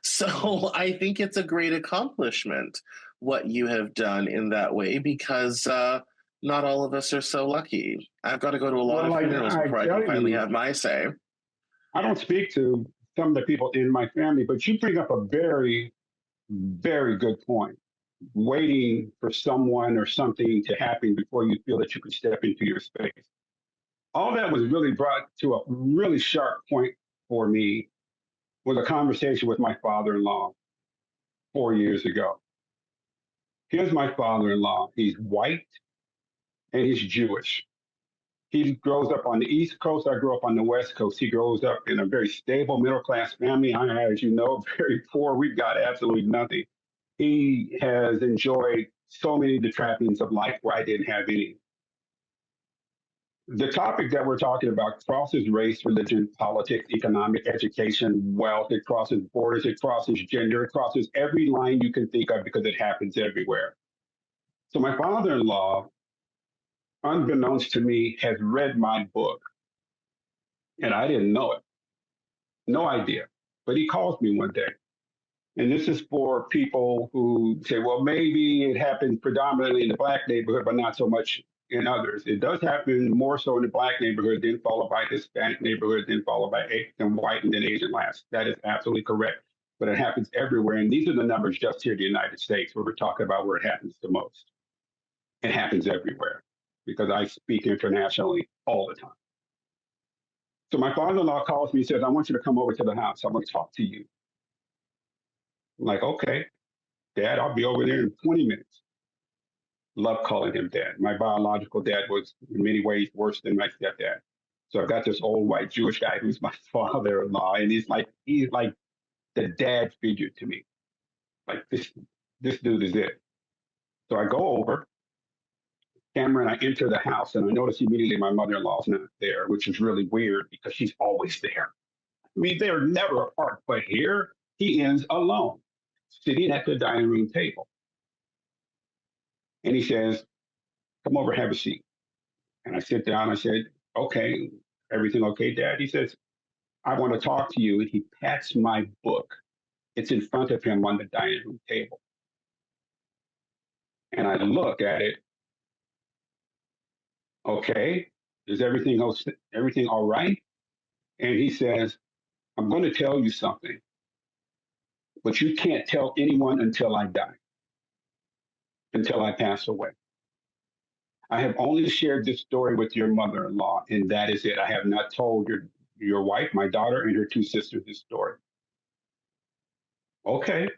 Speaker 1: So I think it's a great accomplishment what you have done in that way, because not all of us are so lucky. I've got to go to a lot
Speaker 2: Well,
Speaker 1: of funerals
Speaker 2: I
Speaker 1: before I
Speaker 2: tell
Speaker 1: can finally
Speaker 2: you,
Speaker 1: have my say.
Speaker 2: I don't speak to some of the people in my family, but you bring up a very, very good point. Waiting for someone or something to happen before you feel that you can step into your space. All that was really brought to a really sharp point for me was a conversation with my father-in-law 4 years ago. Here's my father-in-law. He's white and he's Jewish. He grows up on the East Coast. I grew up on the West Coast. He grows up in a very stable middle class family. I, as you know, very poor. We've got absolutely nothing. He has enjoyed so many of the trappings of life where I didn't have any. The topic that we're talking about crosses race, religion, politics, economic, education, wealth. It crosses borders. It crosses gender. It crosses every line you can think of because it happens everywhere. So my father-in-law, unbeknownst to me, has read my book, and I didn't know it. No idea. But he calls me one day. And this is for people who say, well, maybe it happens predominantly in the black neighborhood, but not so much in others. It does happen more so in the black neighborhood, then followed by Hispanic neighborhood, then followed by Asian, white, and then Asian last. That is absolutely correct. But it happens everywhere. And these are the numbers just here in the United States where we're talking about where it happens the most. It happens everywhere because I speak internationally all the time. So my father-in-law calls me and says, I want you to come over to the house. I want to talk to you. I'm like, okay, Dad, I'll be over there in 20 minutes. Love calling him dad. My biological dad was in many ways worse than my stepdad. So I've got this old white Jewish guy who's my father-in-law, and he's like the dad figure to me. Like this dude is it. So I go over, camera, and I enter the house, and I notice immediately my mother-in-law's not there, which is really weird because she's always there. I mean, they're never apart, but here he ends alone, sitting at the dining room table. And he says, come over, have a seat. And I sit down. I said, okay, everything okay, Dad? He says, I want to talk to you. And he pats my book. It's in front of him on the dining room table. And I look at it. Okay, is everything all right? And he says, I'm going to tell you something, but you can't tell anyone until I die, until I pass away. I have only shared this story with your mother-in-law, and that is it. I have not told your wife, my daughter, and her two sisters this story. Okay.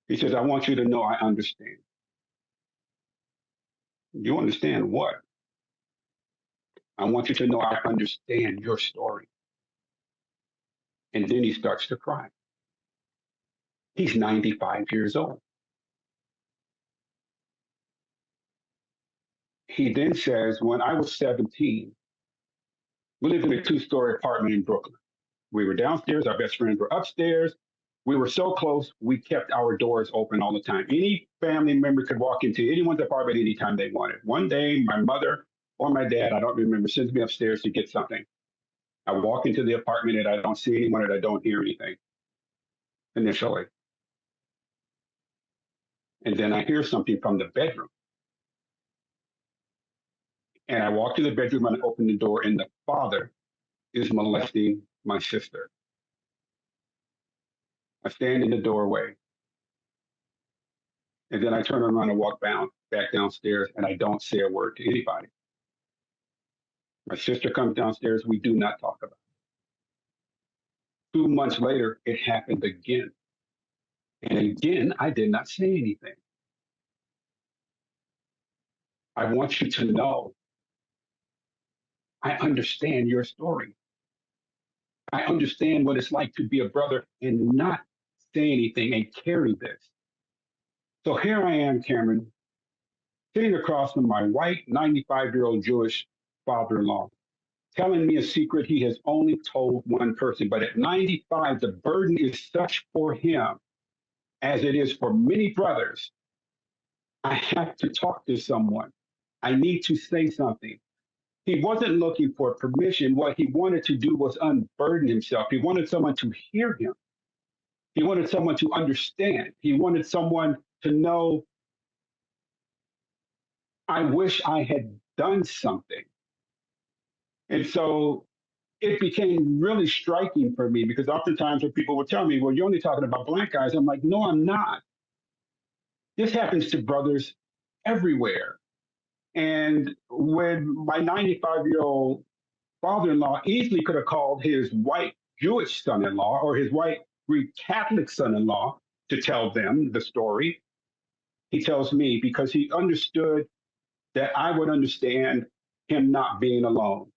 Speaker 2: He says, I want you to know I understand. You understand what? I want you to know I understand your story. And then he starts to cry. He's 95 years old. He then says, when I was 17, we lived in a two-story apartment in Brooklyn. We were downstairs, our best friends were upstairs. We were so close, we kept our doors open all the time. Any family member could walk into anyone's apartment anytime they wanted. One day, my mother or my dad, I don't remember, sends me upstairs to get something. I walk into the apartment and I don't see anyone and I don't hear anything initially. And then I hear something from the bedroom. And I walk to the bedroom and I open the door, and the father is molesting my sister. I stand in the doorway. And then I turn around and walk back downstairs, and I don't say a word to anybody. My sister comes downstairs. We do not talk about it. 2 months later, it happened again. And again, I did not say anything. I want you to know I understand your story. I understand what it's like to be a brother and not say anything and carry this. So here I am, Cameron, sitting across from my white 95-year-old Jewish father in law, telling me a secret he has only told one person. But at 95, the burden is such for him as it is for many brothers. I have to talk to someone. I need to say something. He wasn't looking for permission. What he wanted to do was unburden himself. He wanted someone to hear him. He wanted someone to understand. He wanted someone to know, I wish I had done something. And so it became really striking for me because oftentimes when people would tell me, well, you're only talking about black guys, I'm like, no, I'm not. This happens to brothers everywhere. And when my 95-year-old father in law easily could have called his white Jewish son in law or his white Greek Catholic son in law to tell them the story, he tells me because he understood that I would understand him not being alone.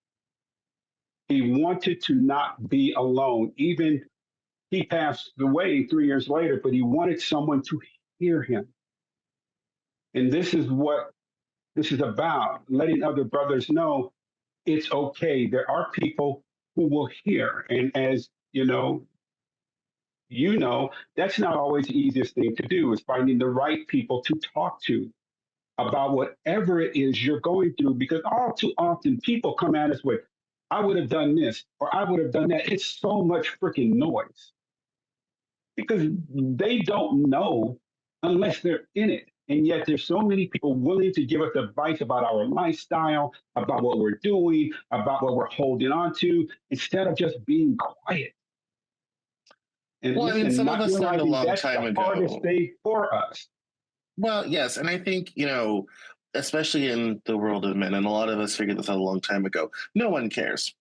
Speaker 2: He wanted to not be alone. Even he passed away 3 years later, but he wanted someone to hear him. And this is what this is about, letting other brothers know it's okay. There are people who will hear. And as that's not always the easiest thing to do is finding the right people to talk to about whatever it is you're going through. Because all too often people come at us with, I would have done this or I would have done that. It's so much freaking noise because they don't know unless they're in it. And yet there's so many people willing to give us advice about our lifestyle, about what we're doing, about what we're holding on to, instead of just being quiet. And
Speaker 1: Well, I mean,
Speaker 2: listen,
Speaker 1: some of
Speaker 2: not
Speaker 1: us learned a
Speaker 2: realizing
Speaker 1: long
Speaker 2: that's
Speaker 1: time
Speaker 2: the hardest
Speaker 1: ago.
Speaker 2: thing for us.
Speaker 1: Well, yes, and I think, especially in the world of men, and a lot of us figured this out a long time ago, no one cares.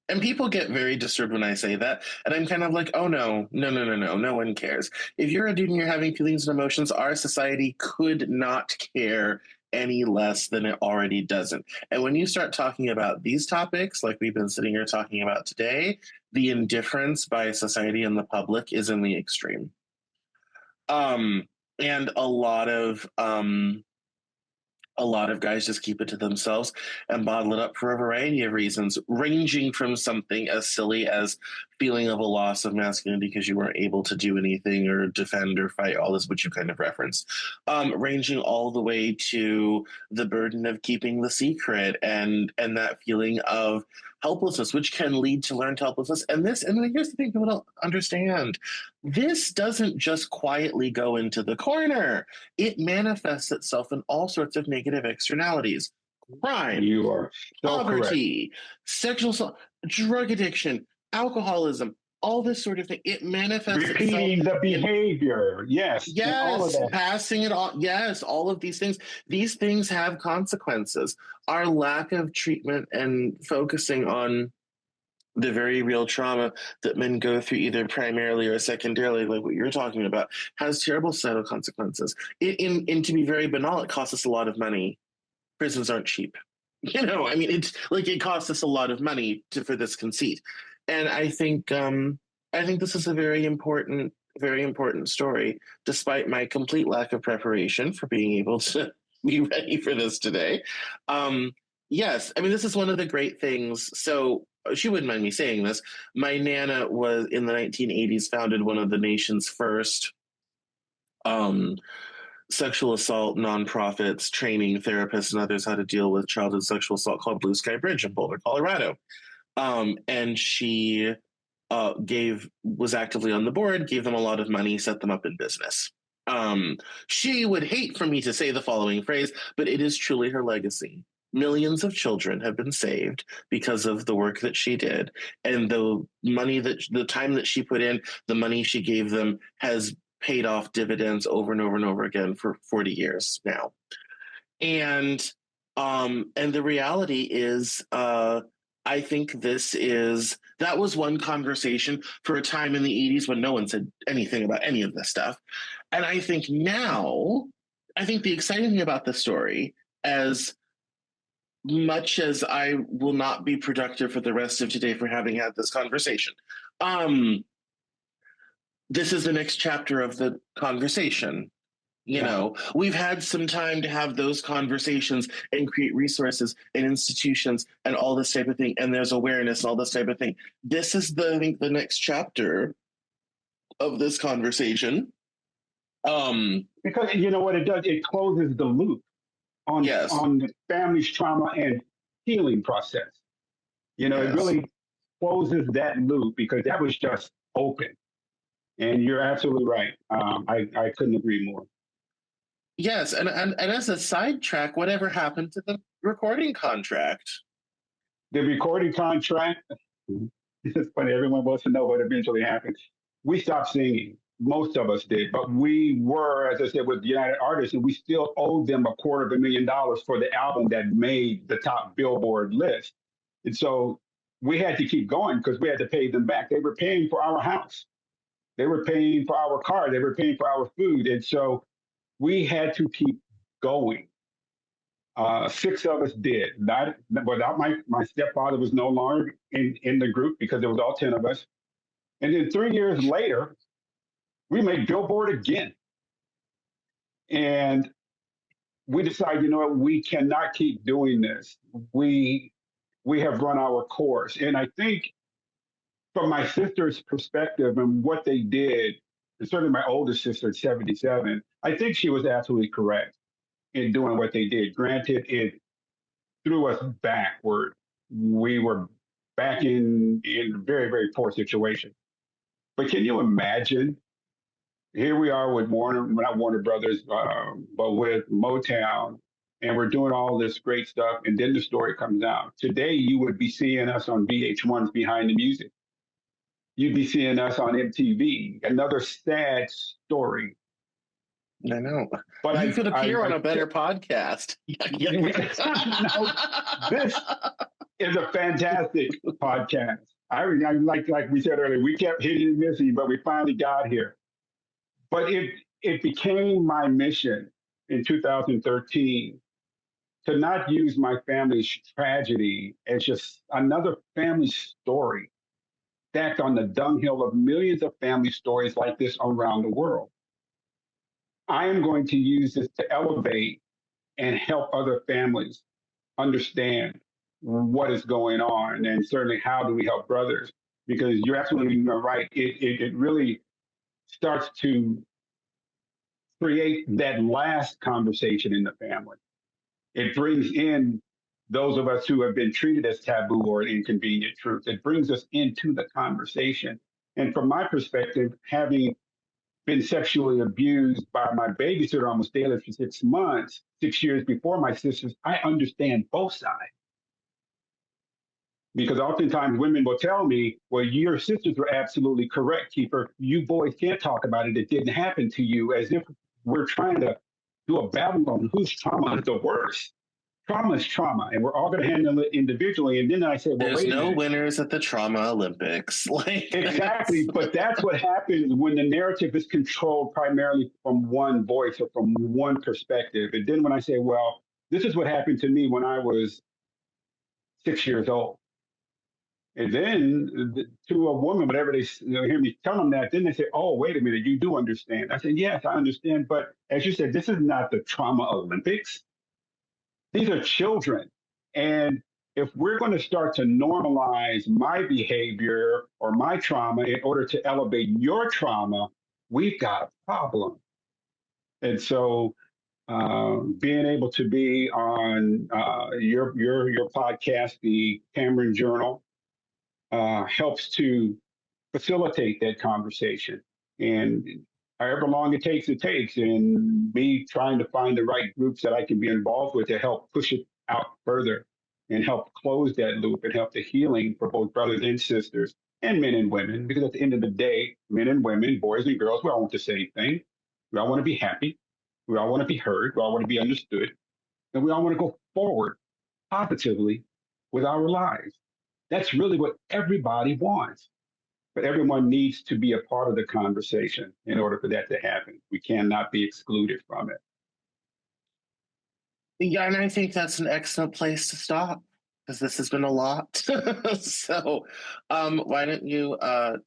Speaker 1: And people get very disturbed when I say that. And I'm kind of like, oh no, no, no, no, no, no one cares. If you're a dude and you're having feelings and emotions, our society could not care any less than it already doesn't. And when you start talking about these topics, like we've been sitting here talking about today, the indifference by society and the public is in the extreme. Um, and a lot of guys just keep it to themselves and bottle it up for a variety of reasons, ranging from something as silly as feeling of a loss of masculinity because you weren't able to do anything or defend or fight, all this, which you kind of referenced, ranging all the way to the burden of keeping the secret and that feeling of helplessness, which can lead to learned helplessness. And here's the thing people don't understand. This doesn't just quietly go into the corner. It manifests itself in all sorts of negative externalities: crime,
Speaker 2: You are so correct.
Speaker 1: poverty, sexual assault, drug addiction, alcoholism, all this sort of thing. It manifests itself
Speaker 2: Repeating the
Speaker 1: in,
Speaker 2: behavior, yes, and all of
Speaker 1: yes,
Speaker 2: that.
Speaker 1: passing it on. Yes, all of these things. These things have consequences. Our lack of treatment and focusing on the very real trauma that men go through, either primarily or secondarily, like what you're talking about, has terrible societal consequences. And to be very banal, it costs us a lot of money. Prisons aren't cheap. I mean, it's like it costs us a lot of money for this conceit. And I think this is a very important story, despite my complete lack of preparation for being able to be ready for this today. Um, yes, I mean, this is one of the great things. So she wouldn't mind me saying this. My Nana was in the 1980s founded one of the nation's first um, sexual assault nonprofits, training therapists and others how to deal with childhood sexual assault, called Blue Sky Bridge in Boulder, Colorado. And she was actively on the board, gave them a lot of money, set them up in business. She would hate for me to say the following phrase, but it is truly her legacy. Millions of children have been saved because of the work that she did, and the time that she put in, the money she gave them has paid off dividends over and over and over again for 40 years now. And the reality is, I think that was one conversation for a time in the 80s when no one said anything about any of this stuff. And I think now, I think the exciting thing about the story, as much as I will not be productive for the rest of today for having had this conversation, um, this is the next chapter of the conversation.
Speaker 2: Yeah.
Speaker 1: We've had some time to have those conversations and create resources and institutions and all this type of thing. And there's awareness and all this type of thing. This is I think, the next chapter of this conversation.
Speaker 2: Because you know what it does? It closes the loop
Speaker 1: Yes,
Speaker 2: on the family's trauma and healing process. It
Speaker 1: yes,
Speaker 2: really closes that loop because that was just open. And you're absolutely right. I couldn't agree more.
Speaker 1: yes. And as a sidetrack, whatever happened to the recording contract?
Speaker 2: The recording contract, it's funny, everyone wants to know what eventually happened. We stopped singing. Most of us did, but we were, as I said, with United Artists, and we still owed them $250,000 for the album that made the top Billboard list. And so we had to keep going because we had to pay them back. They were paying for our house, they were paying for our car, they were paying for our food. And so we had to keep going. Six of us did. Not without my stepfather was no longer in the group because it was all 10 of us. And then 3 years later, we made Billboard again. And we decided, you know what, we cannot keep doing this. We we have run our course. And I think from my sister's perspective and what they did, and certainly my oldest sister at 77, I think she was absolutely correct in doing what they did. Granted, it threw us backward. We were back in a very, very poor situation. But can you imagine? Here we are with Warner, not Warner Brothers, but with Motown, and we're doing all this great stuff. And then the story comes out. Today, you would be seeing us on VH1's Behind the Music. You'd be seeing us on MTV. Another sad story.
Speaker 1: I know.
Speaker 2: But
Speaker 1: You
Speaker 2: I,
Speaker 1: could
Speaker 2: I,
Speaker 1: appear on
Speaker 2: I
Speaker 1: a better podcast.
Speaker 2: no, this is a fantastic podcast. I like we said earlier, we kept hitting and missing, but we finally got here. But it became my mission in 2013 to not use my family's tragedy as just another family story stacked on the dunghill of millions of family stories like this around the world. I am going to use this to elevate and help other families understand what is going on and certainly how do we help brothers, because you're absolutely right. It really starts to create that last conversation in the family. It brings in those of us who have been treated as taboo or inconvenient truth. It brings us into the conversation. And from my perspective, having been sexually abused by my babysitter almost daily for 6 months, 6 years before my sisters, I understand both sides. Because oftentimes women will tell me, well, your sisters were absolutely correct, Keeper. You boys can't talk about it. It didn't happen to you, as if we're trying to do a battle on whose trauma is the worst. Trauma is trauma, and we're all going to handle it individually. And then I say, well,
Speaker 1: There's
Speaker 2: wait a
Speaker 1: no
Speaker 2: minute.
Speaker 1: winners at the Trauma Olympics.
Speaker 2: Exactly. But that's what happens when the narrative is controlled primarily from one voice or from one perspective. And then when I say, well, this is what happened to me when I was 6 years old. And then to a woman, whenever they hear me tell them that, then they say, "Oh, wait a minute, you do understand." I said, "Yes, I understand." But as you said, this is not the trauma Olympics. These are children, and if we're going to start to normalize my behavior or my trauma in order to elevate your trauma, we've got a problem. And so, being able to be on your podcast, the Cameron Journal, helps to facilitate that conversation. And however long it takes, it takes. And me trying to find the right groups that I can be involved with to help push it out further and help close that loop and help the healing for both brothers and sisters and men and women. Because at the end of the day, men and women, boys and girls, we all want the same thing. We all want to be happy. We all want to be heard. We all want to be understood. And we all want to go forward positively with our lives. That's really what everybody wants. But everyone needs to be a part of the conversation in order for that to happen. We cannot be excluded from it.
Speaker 1: Yeah, and I think that's an excellent place to stop because this has been a lot. So, why don't you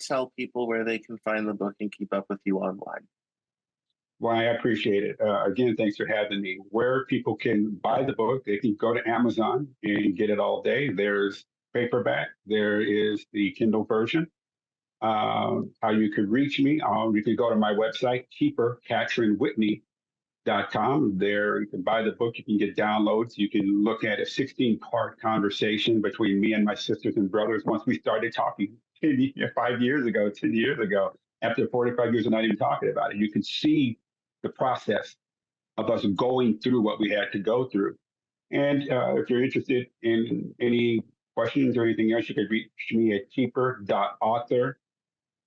Speaker 1: tell people where they can find the book and keep up with you online?
Speaker 2: Well, I appreciate it. Again, thanks for having me. Where people can buy the book, they can go to Amazon and get it all day. There's paperback, there is the Kindle version. How you could reach me, you can go to my website, Keeper Catran-Whitney.com. There you can buy the book, you can get downloads, you can look at a 16-part conversation between me and my sisters and brothers once we started talking 5 years ago, 10 years ago. After 45 years of not even talking about it, you can see the process of us going through what we had to go through. And if you're interested in any questions or anything else, you can reach me at keeper.author,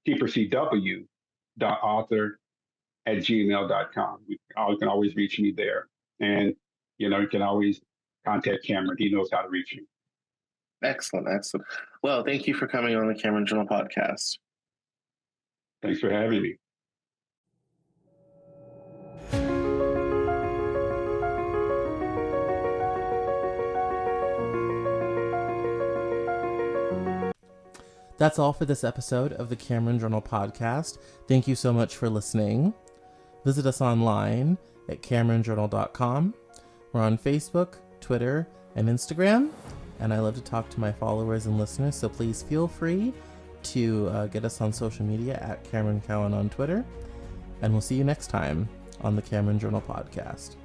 Speaker 2: keepercw.author@gmail.com. You can always reach me there. And, you can always contact Cameron. He knows how to reach me.
Speaker 1: Excellent, excellent. Well, thank you for coming on the Cameron Journal podcast.
Speaker 2: Thanks for having me.
Speaker 3: That's all for this episode of the Cameron Journal podcast. Thank you so much for listening. Visit us online at CameronJournal.com. We're on Facebook, Twitter, and Instagram, and I love to talk to my followers and listeners, so please feel free to get us on social media at Cameron Cowan on Twitter, and we'll see you next time on the Cameron Journal podcast.